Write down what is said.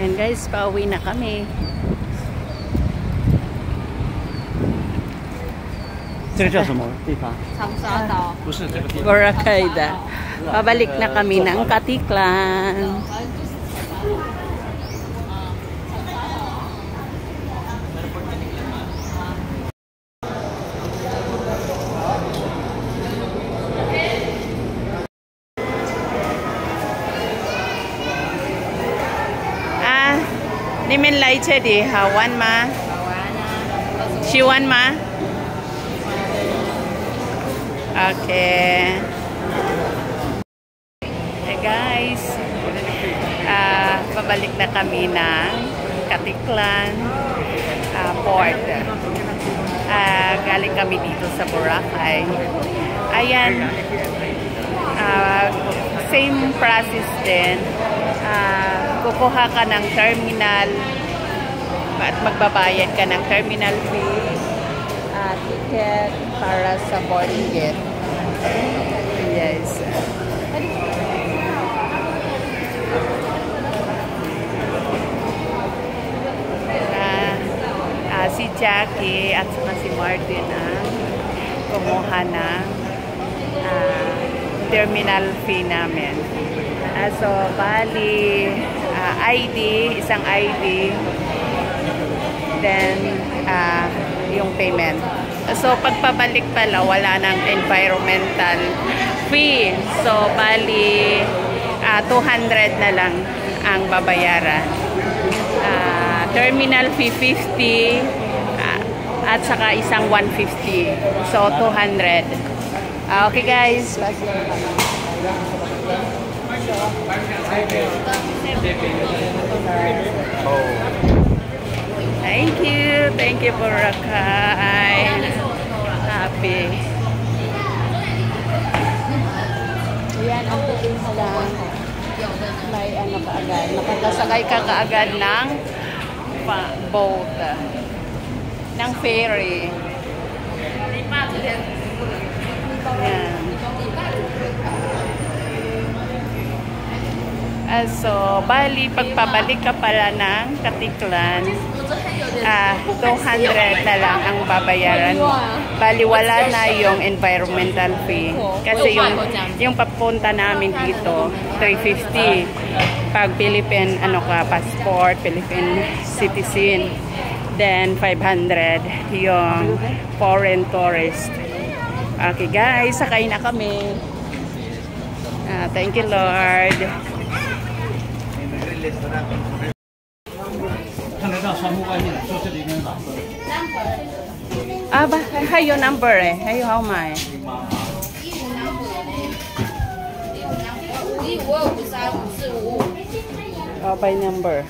Ayan guys, pauwi na kami. Boracay da. Pabalik na kami ng Katiklan. Ni men lai che di hawan ma. Siwan ma. Okay. Hey guys. Pabalik na kami ng Katiklan Port. Galing kami dito sa Boracay. Ayan. Same process din. Kukuha ka ng terminal at magbabayad ka ng terminal fee, ticket para sa boarding gate. Yes. Si Jackie at saka si Martin kumuha ng terminal fee namin. So, bali, ID, isang ID, then, yung payment. So, pagpabalik pala, wala ng environmental fee. So, bali, 200 na lang ang babayaran. Terminal fee, 50, at saka isang 150. So, 200. Okay, guys. Thank you Boracay. Happy. Yan ang tikin lang. May ano kaagad. Nakakasakay ka kaagad ng boat, ng ferry. Yan. So, bali, pagpabalik ka pala ng Katiklan, 200 na lang ang babayaran mo. Bali, wala na yung environmental fee. Kasi yung papunta namin dito, 350. Pag Philippine, passport, Philippine citizen. Then, 500 yung foreign tourist. Okay guys, sakay na kami. Thank you Lord. Hay your number hay how my. By number.